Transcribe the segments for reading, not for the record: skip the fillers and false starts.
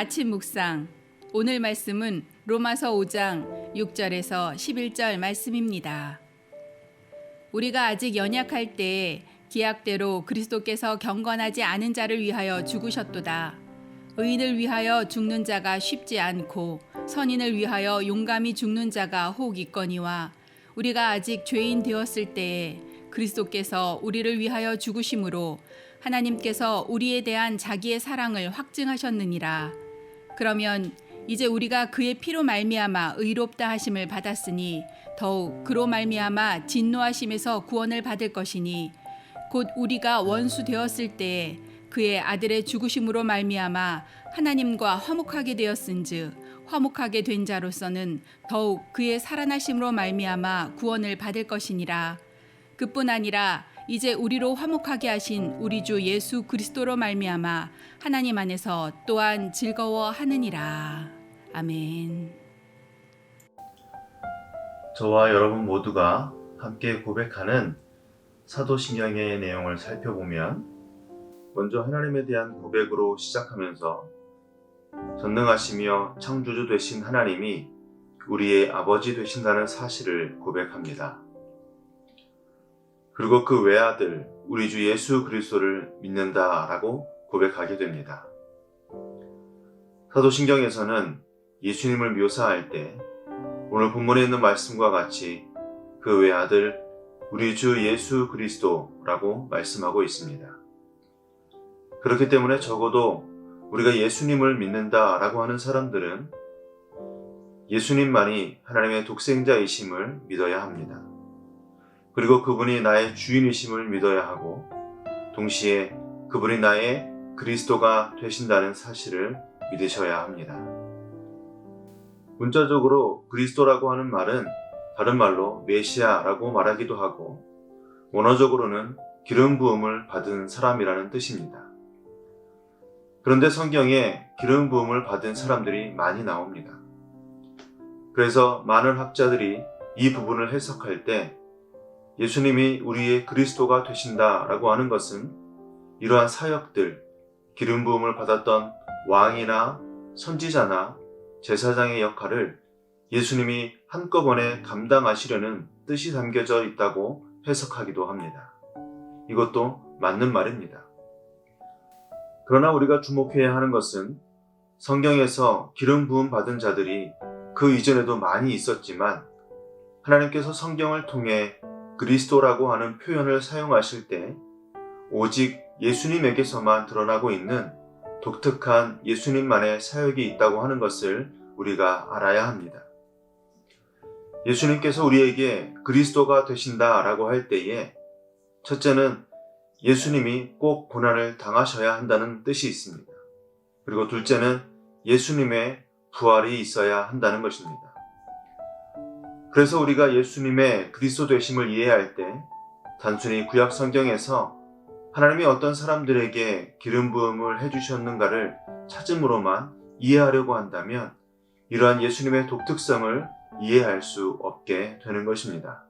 아침 묵상. 오늘 말씀은 로마서 5장 6절에서 11절 말씀입니다. 우리가 아직 연약할 때에 기약대로 그리스도께서 경건하지 않은 자를 위하여 죽으셨도다. 의인을 위하여 죽는 자가 쉽지 않고 선인을 위하여 용감히 죽는 자가 혹 있거니와 우리가 아직 죄인 되었을 때에 그리스도께서 우리를 위하여 죽으심으로 하나님께서 우리에 대한 자기의 사랑을 확증하셨느니라. 그러면 이제 우리가 그의 피로 말미암아 의롭다 하심을 받았으니 더욱 그로 말미암아 진노하심에서 구원을 받을 것이니 곧 우리가 원수 되었을 때에 그의 아들의 죽으심으로 말미암아 하나님과 화목하게 되었은즉 화목하게 된 자로서는 더욱 그의 살아나심으로 말미암아 구원을 받을 것이니라. 그뿐 아니라 이제 우리로 화목하게 하신 우리 주 예수 그리스도로 말미암아 하나님 안에서 또한 즐거워하느니라. 아멘. 저와 여러분 모두가 함께 고백하는 사도신경의 내용을 살펴보면 먼저 하나님에 대한 고백으로 시작하면서 전능하시며 창조주 되신 하나님이 우리의 아버지 되신다는 사실을 고백합니다. 그리고 그 외아들 우리 주 예수 그리스도를 믿는다라고 고백하게 됩니다. 사도신경에서는 예수님을 묘사할 때 오늘 본문에 있는 말씀과 같이 그 외아들 우리 주 예수 그리스도라고 말씀하고 있습니다. 그렇기 때문에 적어도 우리가 예수님을 믿는다라고 하는 사람들은 예수님만이 하나님의 독생자이심을 믿어야 합니다. 그리고 그분이 나의 주인이심을 믿어야 하고 동시에 그분이 나의 그리스도가 되신다는 사실을 믿으셔야 합니다. 문자적으로 그리스도라고 하는 말은 다른 말로 메시아라고 말하기도 하고 원어적으로는 기름 부음을 받은 사람이라는 뜻입니다. 그런데 성경에 기름 부음을 받은 사람들이 많이 나옵니다. 그래서 많은 학자들이 이 부분을 해석할 때 예수님이 우리의 그리스도가 되신다라고 하는 것은 이러한 사역들, 기름 부음을 받았던 왕이나 선지자나 제사장의 역할을 예수님이 한꺼번에 감당하시려는 뜻이 담겨져 있다고 해석하기도 합니다. 이것도 맞는 말입니다. 그러나 우리가 주목해야 하는 것은 성경에서 기름 부음 받은 자들이 그 이전에도 많이 있었지만 하나님께서 성경을 통해 그리스도라고 하는 표현을 사용하실 때 오직 예수님에게서만 드러나고 있는 독특한 예수님만의 사역이 있다고 하는 것을 우리가 알아야 합니다. 예수님께서 우리에게 그리스도가 되신다라고 할 때에 첫째는 예수님이 꼭 고난을 당하셔야 한다는 뜻이 있습니다. 그리고 둘째는 예수님의 부활이 있어야 한다는 것입니다. 그래서 우리가 예수님의 그리스도 되심을 이해할 때 단순히 구약 성경에서 하나님이 어떤 사람들에게 기름 부음을 해주셨는가를 찾음으로만 이해하려고 한다면 이러한 예수님의 독특성을 이해할 수 없게 되는 것입니다.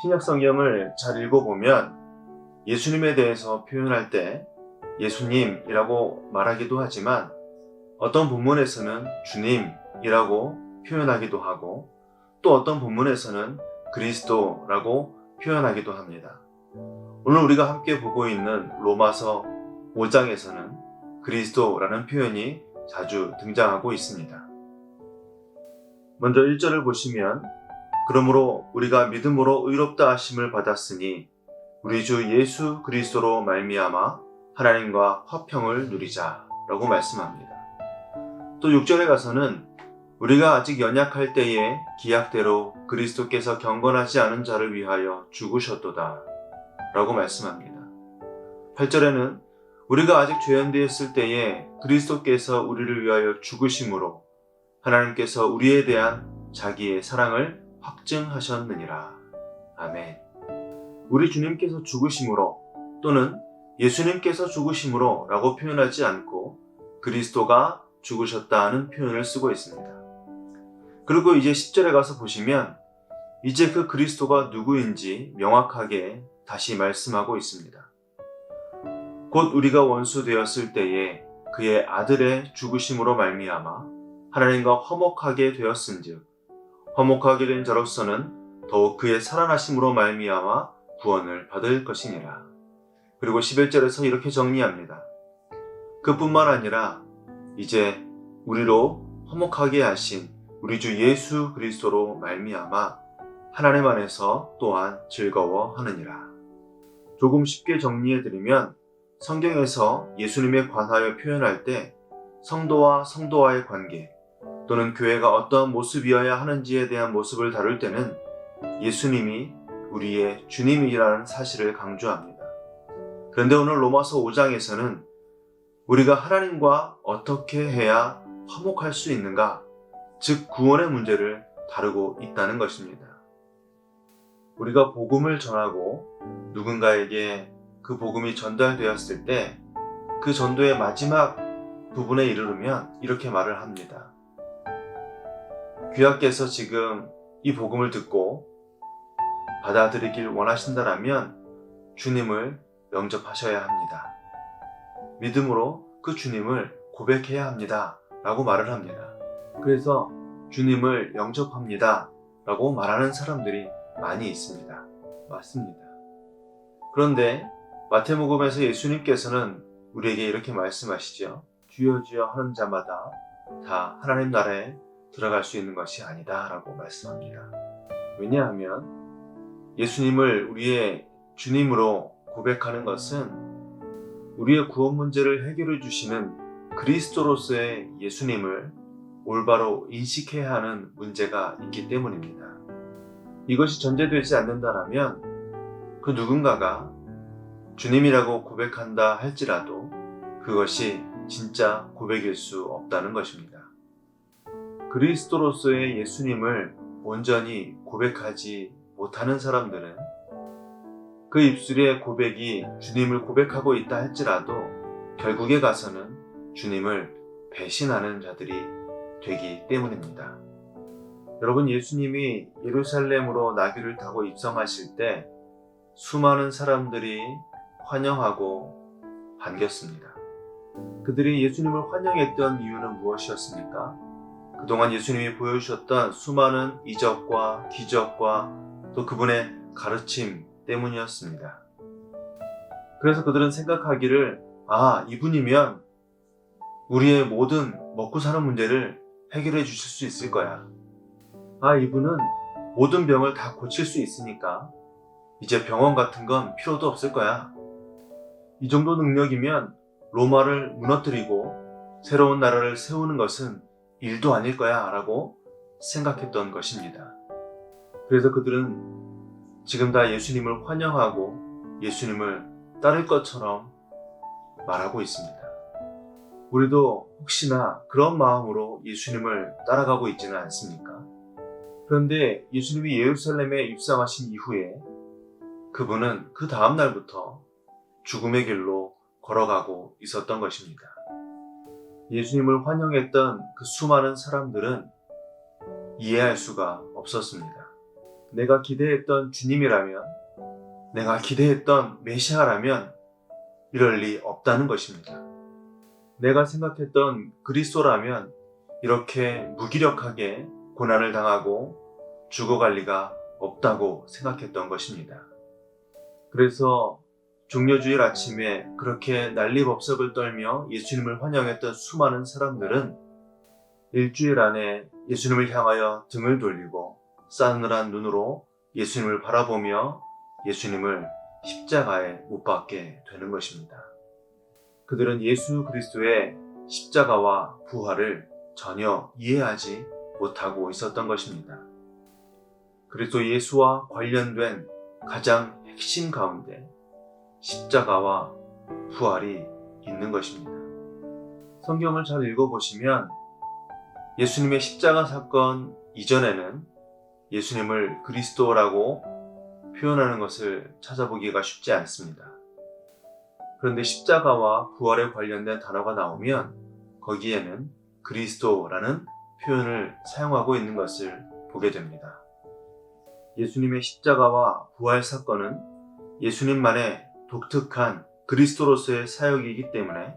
신약 성경을 잘 읽어보면 예수님에 대해서 표현할 때 예수님이라고 말하기도 하지만 어떤 본문에서는 주님이라고 표현하기도 하고 또 어떤 본문에서는 그리스도라고 표현하기도 합니다. 오늘 우리가 함께 보고 있는 로마서 5장에서는 그리스도라는 표현이 자주 등장하고 있습니다. 먼저 1절을 보시면 그러므로 우리가 믿음으로 의롭다 하심을 받았으니 우리 주 예수 그리스도로 말미암아 하나님과 화평을 누리자라고 말씀합니다. 또 6절에 가서는 우리가 아직 연약할 때에 기약대로 그리스도께서 경건하지 않은 자를 위하여 죽으셨도다 라고 말씀합니다. 8절에는 우리가 아직 죄인되었을 때에 그리스도께서 우리를 위하여 죽으심으로 하나님께서 우리에 대한 자기의 사랑을 확증하셨느니라. 아멘. 우리 주님께서 죽으심으로 또는 예수님께서 죽으심으로 라고 표현하지 않고 그리스도가 죽으셨다는 표현을 쓰고 있습니다. 그리고 이제 10절에 가서 보시면 이제 그 그리스도가 누구인지 명확하게 다시 말씀하고 있습니다. 곧 우리가 원수 되었을 때에 그의 아들의 죽으심으로 말미암아 하나님과 화목하게 되었은즉 화목하게 된 자로서는 더욱 그의 살아나심으로 말미암아 구원을 받을 것이니라. 그리고 11절에서 이렇게 정리합니다. 그뿐만 아니라 이제 우리로 화목하게 하신 우리 주 예수 그리스도로 말미암아 하나님 안에서 또한 즐거워하느니라. 조금 쉽게 정리해드리면 성경에서 예수님에 관하여 표현할 때 성도와 성도와의 관계 또는 교회가 어떤 모습이어야 하는지에 대한 모습을 다룰 때는 예수님이 우리의 주님이라는 사실을 강조합니다. 그런데 오늘 로마서 5장에서는 우리가 하나님과 어떻게 해야 화목할 수 있는가, 즉 구원의 문제를 다루고 있다는 것입니다. 우리가 복음을 전하고 누군가에게 그 복음이 전달되었을 때 그 전도의 마지막 부분에 이르르면 이렇게 말을 합니다. 귀하께서 지금 이 복음을 듣고 받아들이길 원하신다라면 주님을 영접하셔야 합니다. 믿음으로 그 주님을 고백해야 합니다. 라고 말을 합니다. 그래서 주님을 영접합니다. 라고 말하는 사람들이 많이 있습니다. 맞습니다. 그런데 마태복음에서 예수님께서는 우리에게 이렇게 말씀하시죠. 주여 주여 하는 자마다 다 하나님 나라에 들어갈 수 있는 것이 아니다 라고 말씀합니다. 왜냐하면 예수님을 우리의 주님으로 고백하는 것은 우리의 구원 문제를 해결해 주시는 그리스도로서의 예수님을 올바로 인식해야 하는 문제가 있기 때문입니다. 이것이 전제되지 않는다라면 그 누군가가 주님이라고 고백한다 할지라도 그것이 진짜 고백일 수 없다는 것입니다. 그리스도로서의 예수님을 온전히 고백하지 못하는 사람들은 그 입술의 고백이 주님을 고백하고 있다 할지라도 결국에 가서는 주님을 배신하는 자들이 되기 때문입니다. 여러분, 예수님이 예루살렘으로 나귀를 타고 입성하실 때 수많은 사람들이 환영하고 반겼습니다. 그들이 예수님을 환영했던 이유는 무엇이었습니까? 그동안 예수님이 보여주셨던 수많은 이적과 기적과 또 그분의 가르침 때문이었습니다. 그래서 그들은 생각하기를 이분이면 우리의 모든 먹고 사는 문제를 해결해 주실 수 있을 거야. 이분은 모든 병을 다 고칠 수 있으니까 이제 병원 같은 건 필요도 없을 거야. 이 정도 능력이면 로마를 무너뜨리고 새로운 나라를 세우는 것은 일도 아닐 거야 라고 생각했던 것입니다. 그래서 그들은 지금 다 예수님을 환영하고 예수님을 따를 것처럼 말하고 있습니다. 우리도 혹시나 그런 마음으로 예수님을 따라가고 있지는 않습니까? 그런데 예수님이 예루살렘에 입성하신 이후에 그분은 그 다음 날부터 죽음의 길로 걸어가고 있었던 것입니다. 예수님을 환영했던 그 수많은 사람들은 이해할 수가 없었습니다. 내가 기대했던 주님이라면, 내가 기대했던 메시아라면 이럴 리 없다는 것입니다. 내가 생각했던 그리스도라면 이렇게 무기력하게 고난을 당하고 죽어갈 리가 없다고 생각했던 것입니다. 그래서 종려주일 아침에 그렇게 난리법석을 떨며 예수님을 환영했던 수많은 사람들은 일주일 안에 예수님을 향하여 등을 돌리고 싸늘한 눈으로 예수님을 바라보며 예수님을 십자가에 못 박게 되는 것입니다. 그들은 예수 그리스도의 십자가와 부활을 전혀 이해하지 못하고 있었던 것입니다. 그리스도 예수와 관련된 가장 핵심 가운데 십자가와 부활이 있는 것입니다. 성경을 잘 읽어보시면 예수님의 십자가 사건 이전에는 예수님을 그리스도라고 표현하는 것을 찾아보기가 쉽지 않습니다. 그런데 십자가와 부활에 관련된 단어가 나오면 거기에는 그리스도라는 표현을 사용하고 있는 것을 보게 됩니다. 예수님의 십자가와 부활 사건은 예수님만의 독특한 그리스도로서의 사역이기 때문에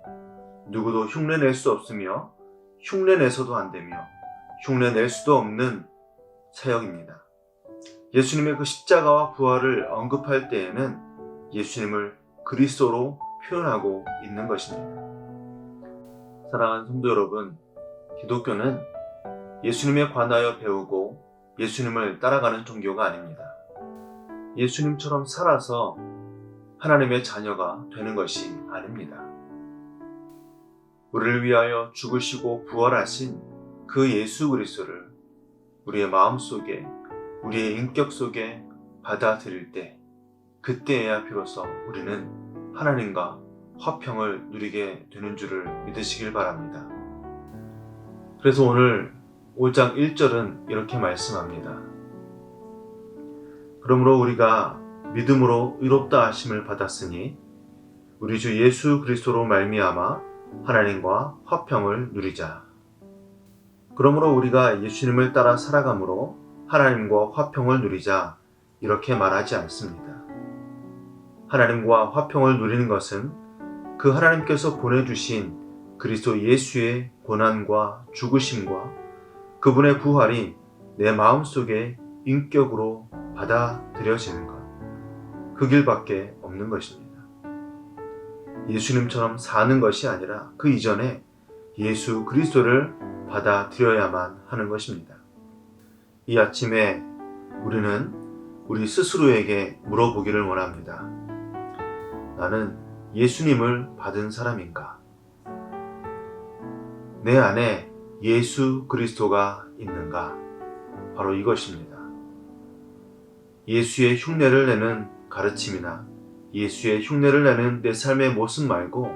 누구도 흉내낼 수 없으며 흉내내서도 안 되며 흉내낼 수도 없는 사역입니다. 예수님의 그 십자가와 부활을 언급할 때에는 예수님을 그리스도로 표현하고 있는 것입니다. 사랑하는 성도 여러분, 기독교는 예수님에 관하여 배우고 예수님을 따라가는 종교가 아닙니다. 예수님처럼 살아서 하나님의 자녀가 되는 것이 아닙니다. 우리를 위하여 죽으시고 부활하신 그 예수 그리스도를 우리의 마음속에, 우리의 인격 속에 받아들일 때, 그때에야 비로소 우리는 하나님과 화평을 누리게 되는 줄을 믿으시길 바랍니다. 그래서 오늘 5장 1절은 이렇게 말씀합니다. 그러므로 우리가 믿음으로 의롭다 하심을 받았으니 우리 주 예수 그리스도로 말미암아 하나님과 화평을 누리자. 그러므로 우리가 예수님을 따라 살아감으로 하나님과 화평을 누리자, 이렇게 말하지 않습니다. 하나님과 화평을 누리는 것은 그 하나님께서 보내주신 그리스도 예수의 고난과 죽으심과 그분의 부활이 내 마음속에 인격으로 받아들여지는 것, 그 길밖에 없는 것입니다. 예수님처럼 사는 것이 아니라 그 이전에 예수 그리스도를 받아들여야만 하는 것입니다. 이 아침에 우리는 우리 스스로에게 물어보기를 원합니다. 나는 예수님을 받은 사람인가? 내 안에 예수 그리스도가 있는가? 바로 이것입니다. 예수의 흉내를 내는 가르침이나 예수의 흉내를 내는 내 삶의 모습 말고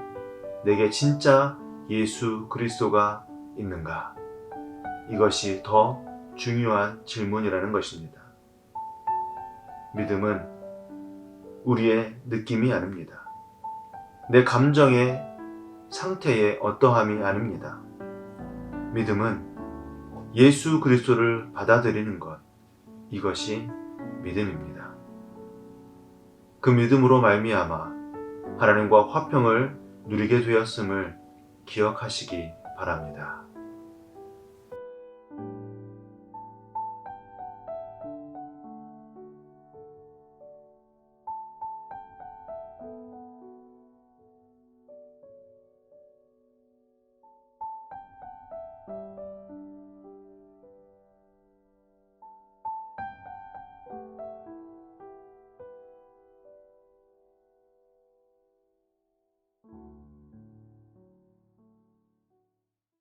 내게 진짜 예수 그리스도가 있는가? 이것이 더 중요한 질문이라는 것입니다. 믿음은 우리의 느낌이 아닙니다. 내 감정의 상태의 어떠함이 아닙니다. 믿음은 예수 그리스도를 받아들이는 것, 이것이 믿음입니다. 그 믿음으로 말미암아 하나님과 화평을 누리게 되었음을 기억하시기 바랍니다.